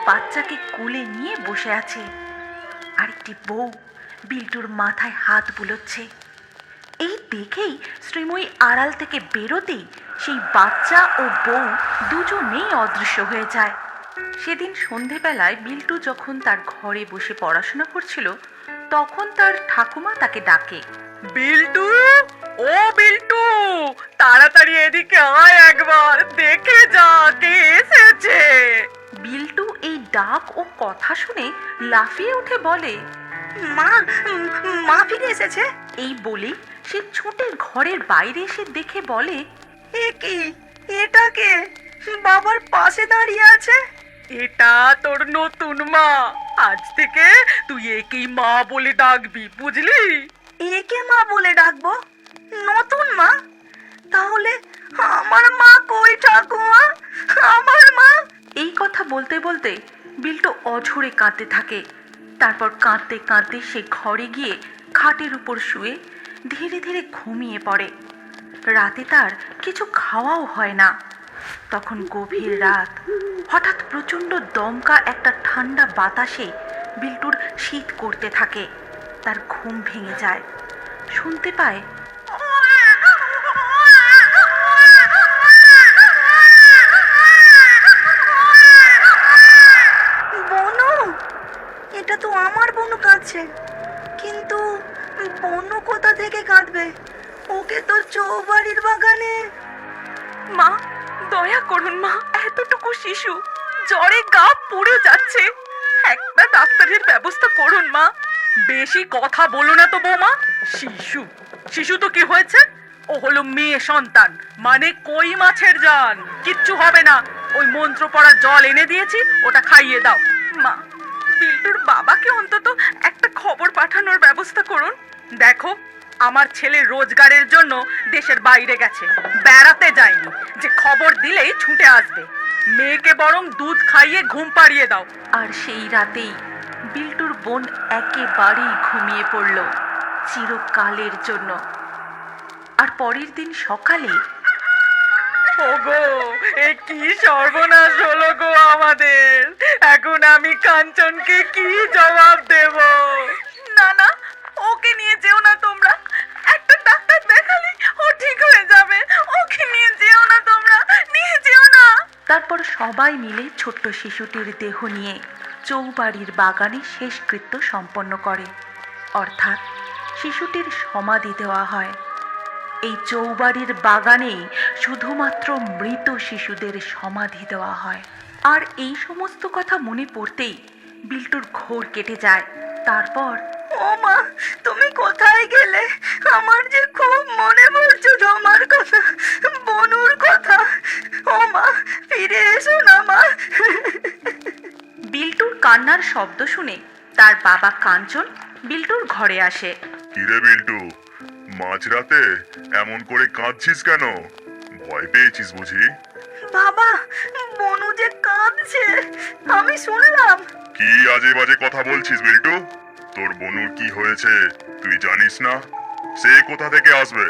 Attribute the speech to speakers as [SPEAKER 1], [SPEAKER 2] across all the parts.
[SPEAKER 1] বাচ্চাকে কোলে নিয়ে বসে আছে। আরেকটি বউ বিল্টুর মাথায় হাত বুলোচ্ছে। এই দেখেই শ্রীময়ী আড়াল থেকে বেরোতেই সেই বাচ্চা ও বউ দুজনেই অদৃশ্য হয়ে যায়। সেদিন সন্ধেবেলায় বিল্টু যখন তার ঘরে বসে পড়াশোনা করছিল, তখন তার ঠাকুমা তাকে ডাকে,
[SPEAKER 2] বিল্টু, ও বিল্টু, তাড়াতাড়ি এদিকে আয়, একবার দেখে যা কে এসেছে।
[SPEAKER 1] বিল্টু এই ডাক ও কথা শুনে লাফিয়ে উঠে বলে,
[SPEAKER 2] মা, মা ফিরে এসেছে।
[SPEAKER 1] এই বলে সে ছুটে ঘরের বাইরে এসে দেখে বলে,
[SPEAKER 2] এ কি, এটা কে বাবার পাশে দাঁড়িয়ে আছে? এটা তোর নতুন মা। আজ থেকে তুই একেই মা বলে ডাকবি, বুঝলি? একে মা বলে ডাকবো? নতুন মা? তাহলে আমার মা কই ঠাকুমা? আমার মা?
[SPEAKER 1] এই কথা বলতে বলতে বিল্টু অঝরে কাঁদতে থাকে। তারপর কাঁদতে কাঁদতে সে ঘরে গিয়ে খাটের উপর শুয়ে ধীরে ধীরে ঘুমিয়ে পড়ে। রাতে তার কিছু খাওয়াও হয় না। তখন গভীর রাত, হঠাৎ প্রচণ্ড দমকা একটা ঠান্ডা বাতাসে বিল্টুর শীত করতে থাকে। তার ঘুম ভেঙে যায়। শুনতে পায়,
[SPEAKER 2] বনু, এটা তো আমার বনু কাঁদছে। কিন্তু বনু কোথা থেকে কাঁদবে? ওকে তো চৌবাড়ির বাগানে।
[SPEAKER 1] মা, দয়া করুন মা, এতটুকু শিশু জ্বরে গা পুড়ে যাচ্ছে, একটা ডাক্তারের ব্যবস্থা করুন মা।
[SPEAKER 2] বেশি কথা বলো না তো বৌমা। শিশু শিশু তো কি হয়েছে? ও হলো মেয়ে সন্তান, মানে কই মাছের জান। কিচ্ছু হবে না। ওই মন্ত্র পড়া জল এনে দিয়েছি, ওটা খাইয়ে দাও।
[SPEAKER 1] মা, বিল্টুর বাবাকে অন্তত একটা খবর পাঠানোর ব্যবস্থা করুন।
[SPEAKER 2] দেখো, আমার ছেলে রোজগারের জন্য দেশের বাইরে গেছে, বেড়াতে যায়নি যে খবর দিলেই ছুটে আসবে। মেয়েকে বরং দুধ খাইয়ে ঘুম পাড়িয়ে দাও।
[SPEAKER 1] আর সেই রাতেই বিল্টুর বোন একেবারেই ঘুমিয়ে পড়ল, চিরকালের জন্য। আর পরের দিন সকালে,
[SPEAKER 2] ওগো, এ কি সর্বনাশ হলো গো আমাদের। এখন আমি কাঞ্চনকে কি জবাব দেব?
[SPEAKER 1] না না, ওকে নিয়ে যেও না তোমরা, একটা ডাক্তার দেখালে ও ঠিক হয়ে যাবে। ওকে নিয়ে যেও না তোমরা, নিয়ে যেও না। তারপর সবাই মিলে ছোট্ট শিশুটির দেহ নিয়ে চৌবাড়ির বাগানে শেষকৃত্য সম্পন্ন করে, অর্থাৎ শিশুটির সমাধি দেওয়া হয়। এই চৌবাড়ির বাগানেই শুধুমাত্র মৃত শিশুদের সমাধি দেওয়া হয়। আর এই সমস্ত কথা মনে পড়তেই বিল্টুর ঘোর কেটে যায়। তারপর,
[SPEAKER 2] ও মা, তুমি কোথায় গেলে? আমার যে খুব মনে পড়ছে তোমার কথা, বনুর কথা। ও মা, ফিরে এসো না মা।
[SPEAKER 1] বিল্টুর কান্নার শব্দ শুনে তার বাবা কাঞ্চন বিল্টুর ঘরে আসে।
[SPEAKER 3] কিরে বিল্টু, মাঝরাতে এমন করে কাঁদছিস কেন? ভয় পেয়েছিস বুঝি?
[SPEAKER 2] বাবা, বনু যে কাঁদছে, আমি শুনলাম।
[SPEAKER 3] কি আজে বাজে কথা বলছিস বিল্টু? তোর বনুর কি হয়েছে তুই জানিস না? সে কোথা থেকে আসবে?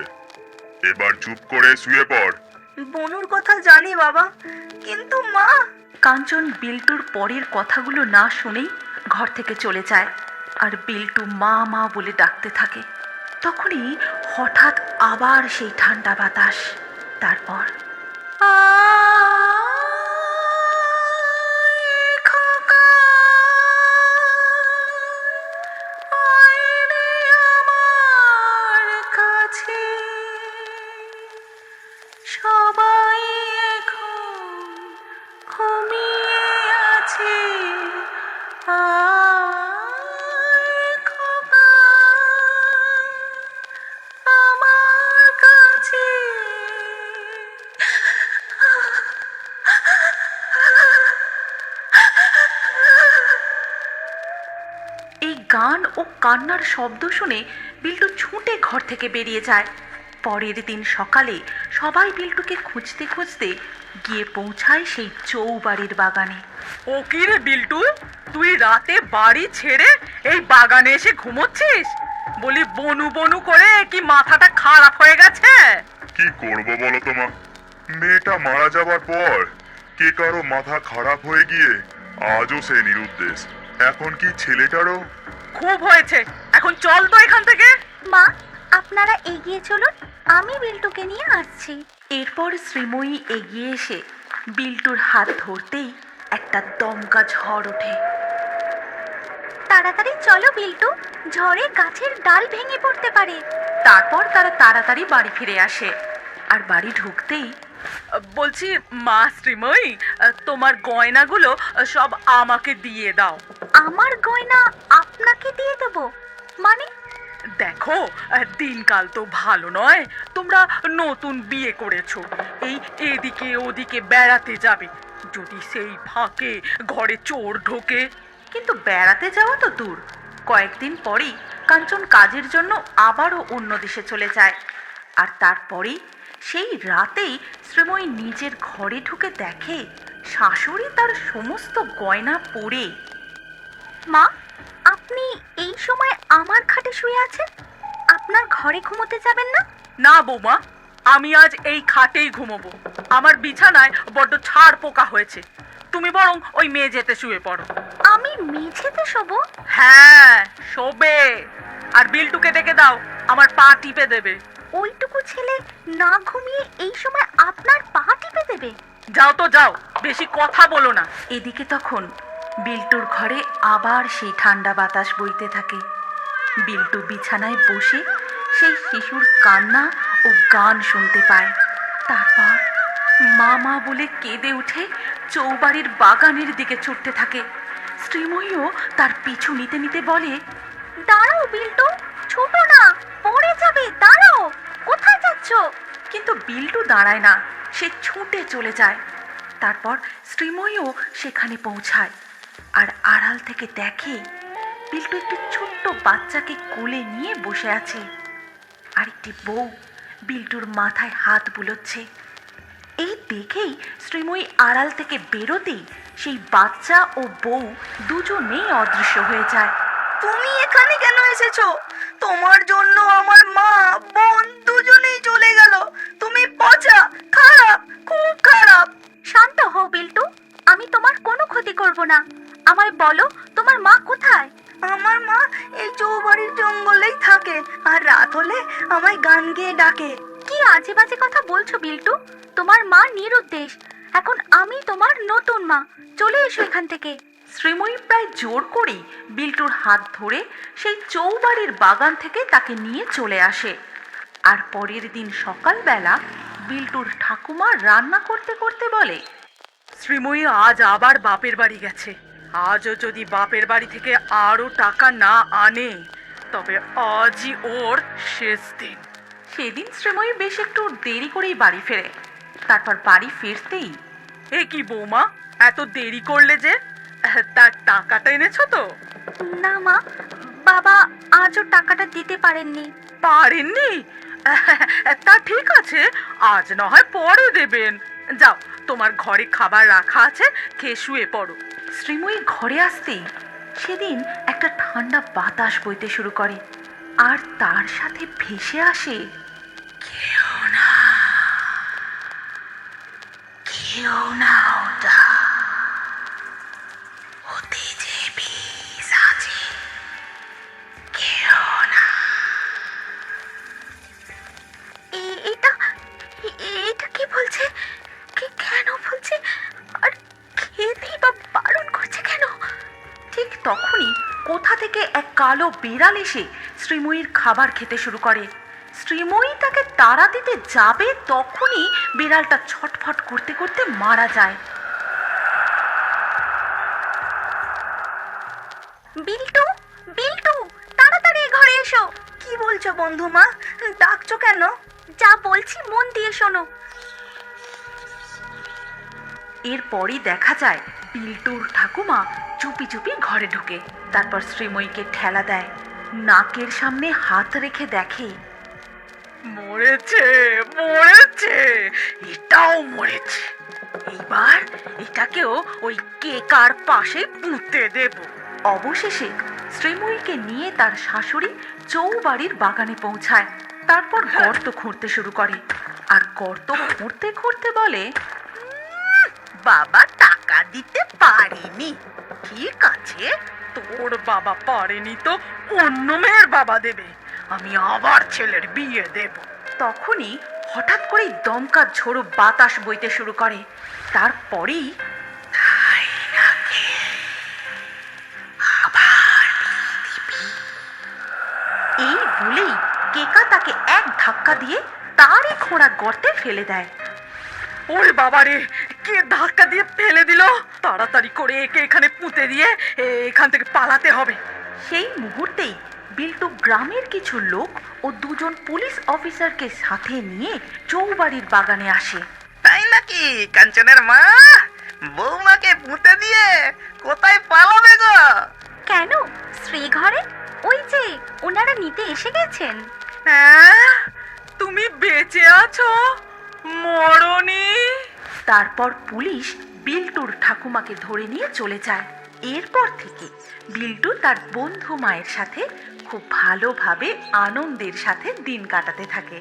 [SPEAKER 3] এবার চুপ করে শুয়ে পড়।
[SPEAKER 2] বনুর কথা জানি বাবা, কিন্তু মা।
[SPEAKER 1] কাঞ্চন বিল্টুর পরের কথাগুলো না শুনেই ঘর থেকে চলে যায়। আর বিল্টু মা মা বলে ডাকতে থাকে। তখনই হঠাৎ আবার সেই ঠান্ডা বাতাস। তারপর, সবাই এখন ঘুমিয়ে আছে, আমার কাছে। এই গান ও কান্নার শব্দ শুনে বিল্টু ছুটে ঘর থেকে বেরিয়ে যায়। পরের দিন সকালে সবাই বিল্টুকে খুঁজতে খুঁজতে গিয়ে পৌঁছায় সেই চৌবাড়ির বাগানে।
[SPEAKER 2] ও কি রে বিল্টু, তুই রাতে বাড়ি ছেড়ে এই বাগানে এসে ঘুমোচ্ছিস? বলি, বনু বনু করে কি মাথাটা খারাপ হয়ে গেছে?
[SPEAKER 3] কি করব বলো তো মা? মেয়েটা মারা যাবার পর কে কারো মাথা খারাপ হয়ে গিয়ে আজও সে নিরুদ্দেশ। এখন কি ছেলেটারও?
[SPEAKER 2] খুব হয়েছে, এখন চল তো এখান থেকে।
[SPEAKER 1] মা, আপনারা এগিয়ে চলুন, আমি বিল্টুকে নিয়ে আসছি। এরপর শ্রীময়ী এগিয়ে এসে বিল্টুর হাত ধরতেই একটা দমকা ঝড় ওঠে। তাড়াতাড়ি চলো বিল্টু, ঝড়ে গাছের ডাল ভেঙে পড়তে পারে। তারপর তারা তাড়াতাড়ি বাড়ি ফিরে আসে, আর বাড়ি ঢুকতেই
[SPEAKER 2] বলছি মা শ্রীময়ী, তোমার গয়নাগুলো সব আমাকে দিয়ে দাও।
[SPEAKER 1] আমার গয়না আপনাকে দিয়ে দেবো মানে?
[SPEAKER 2] দেখো, দিনকাল তো ভালো নয়, তোমরা নতুন বিয়ে করেছো, এই এদিকে ওদিকে বেড়াতে যাবে, যদি সেই ফাঁকে ঘরে চোর ঢোকে।
[SPEAKER 1] কিন্তু বেড়াতে যাওয়া তো দূর, কয়েকদিন পরেই কাঞ্চন কাজের জন্য আবারও অন্য দেশে চলে যায়। আর তারপরেই সেই রাতেই শ্রীময়ী নিজের ঘরে ঢুকে দেখে শাশুড়ি তার সমস্ত গয়না পরে। মা, আপনি এই সময় আমার খাটে শুয়ে আছেন, আপনার ঘরে ঘুমোতে যাবেন না?
[SPEAKER 2] না বৌমা, আমি আজ এই খাটেই ঘুমোবো। আমার বিছানায় বড্ড ছাড় পোকা হয়েছে, তুমি বরং ওই মেঝেতে শুয়ে পড়ো।
[SPEAKER 1] আমি মেঝেতে শোবো?
[SPEAKER 2] হ্যাঁ, শোবে। আর বিল্টুকে ডেকে দাও, আমার পা টিপে দেবে।
[SPEAKER 1] ওইটুকু ছেলে না ঘুমিয়ে এই সময় আপনার পা টিপে দেবে?
[SPEAKER 2] যাও তো যাও, বেশি কথা বলো না।
[SPEAKER 1] এদিকে তখন বিল্টুর ঘরে আবার সেই ঠান্ডা বাতাস বইতে থাকে। বিল্টু বিছানায় বসে সেই শিশুর কান্না ও গান শুনতে পায়। তারপর মা মা বলে কেঁদে উঠে চৌবাড়ির বাগানের দিকে ছুটতে থাকে। শ্রীময়ীও তার পিছু নিতে নিতে বলে, দাঁড়াও বিল্টু, ছোটো না, পড়ে যাবে, দাঁড়াও, কোথায় যাচ্ছ? কিন্তু বিল্টু দাঁড়ায় না, সে ছুটে চলে যায়। তারপর শ্রীময়ীও সেখানে পৌঁছায়, আর আড়াল থেকে দেখে বিল্টু একটি ছোট্ট বাচ্চাকে কোলে নিয়ে বসে আছে, আর একটি বউ বিল্টুর মাথায় হাত বুলোচ্ছে। এই দেখেই শ্রীময়ী আড়াল থেকে বেরোতেই সেই বাচ্চা ও বউ দুজনেই অদৃশ্য হয়ে যায়।
[SPEAKER 2] তুমি এখানে কেন এসেছো? তোমার জন্য আমার মা বোন দুজনেই চলে গেল। তুমি পচা, খারাপ, খুব খারাপ।
[SPEAKER 1] শান্ত হও বিল্টু, আমি তোমার কোনো ক্ষতি করব না। আমায় বলো, তোমার মা কোথায়?
[SPEAKER 2] আমার মা এই চৌবাড়ির জঙ্গলেই থাকে, আর রাত হলে আমায় গান গেয়ে ডাকে।
[SPEAKER 1] কি আজে বাজে কথা বলছো বিল্টু? তোমার মা নিরুদ্দেশ, এখন আমি তোমার নতুন মা, চলে এসো এখান থেকে। শ্রীময়ী প্রায় জোর করেই বিল্টুর হাত ধরে সেই চৌবাড়ির বাগান থেকে তাকে নিয়ে চলে আসে। আর পরের দিন সকালবেলা বিল্টুর ঠাকুমা রান্না করতে করতে বলে,
[SPEAKER 2] শ্রীময়ী আজ আবার বাপের বাড়ি গেছে। আজও যদি বাপের বাড়ি থেকে আরো টাকা না আনে, তবে আজই ওর শেষ দিন।
[SPEAKER 1] সেদিন শ্রীময়ী বেশ একটু দেরি করেই বাড়ি ফেরে। তারপর বাড়ি ফিরতেই,
[SPEAKER 2] এ কি বৌমা, এত দেরি করলে যে? তার টাকাটা এনেছো তো?
[SPEAKER 1] না মা, বাবা আজও টাকাটা দিতে পারেননি।
[SPEAKER 2] পারেননি? তা ঠিক আছে, আজ না হয় পরে দেবেন। যাও, তোমার ঘরে খাবার রাখা আছে, খেয়ে শুয়ে পড়ো।
[SPEAKER 1] শ্রীময়ী ঘরে আসতেই সেদিন একটা ঠান্ডা বাতাস বইতে শুরু করে, আর তার সাথে ভেসে আসে, কেউ না, কেউ না, ওটা ওতে যে বিষ আছে, কেউ না। এটা এটা কি বলছে? কেন বলছে? আর খেতেই বা বারণ করছে কেন? ঠিক তখনই কোথা থেকে এক কালো বিড়াল এসে শ্রীময়ীর খাবার খেতে শুরু করে। শ্রীময়ী তাকে তাড়া দিতে যাবে, তখনই বিড়ালটা ছটফট করতে করতে মারা যায়। বিল্টু, বিল্টু, তাড়াতাড়ি ঘরে এসো।
[SPEAKER 2] কি বলছো বন্ধু মা, ডাকছো কেন?
[SPEAKER 1] যা বলছি মন দিয়ে শোনো। এরপরই দেখা যায় বিল্টুর ঠাকুমা চুপি চুপি ঘরে ঢুকে। তারপর শ্রীময়ীকে ঠেলা দেয়, নাকের সামনে হাত রেখে দেখে,
[SPEAKER 2] মরেছে, মরেছে, এটাও মরেছে। এইবার এটাকেও ওই কেকার পাশে পুঁতে দেব।
[SPEAKER 1] অবশেষে শ্রীময়ীকে নিয়ে তার শাশুড়ি চৌবাড়ির বাগানে পৌঁছায়। তারপর গর্ত খুঁড়তে শুরু করে, আর গর্ত খুঁড়তে খুঁড়তে বলে,
[SPEAKER 2] বাবা টাকা দিতে পারিনি। ঠিক আছে, তোর বাবা পারেনি তো অন্য মেয়ের বাবা দেবে। আমি আবার ছেলের বিয়ে দেব।
[SPEAKER 1] তখনই হঠাৎ করেই দমকা ঝোড়ো বাতাস বইতে শুরু করে। তারপরেই এই বলেই কেকা তাকে এক ধাক্কা দিয়ে তারই খোঁড়া গর্তে ফেলে দেয়।
[SPEAKER 2] ওরে বাবারে, কে ধাক্কা দিয়ে ফেলে দিল! তাড়াতাড়ি করে একে এখানে পুঁতে দিয়ে এখান থেকে পালাতে হবে।
[SPEAKER 1] সেই মুহূর্তেই বিল্টু গ্রামের কিছু লোক ও দুজন পুলিশ অফিসারকে সাথে নিয়ে চৌবাড়ির বাগানে আসে।
[SPEAKER 2] তাই নাকি কাঞ্চনের মা? বৌমাকে পুঁতে দিয়ে কোথায় পালাবে গো?
[SPEAKER 4] কেন, শ্রী ঘরে? ওই যে ওনারা নিতে এসে গেছেন।
[SPEAKER 2] হ্যাঁ, তুমি বেঁচে আছো, মরনি?
[SPEAKER 1] তারপর পুলিশ বিল্টুর ঠাকুমাকে ধরে নিয়ে চলে যায়। এরপর থেকে বিল্টু তার বন্ধু মায়ের সাথে খুব ভালোভাবে আনন্দের সাথে দিন কাটাতে থাকে।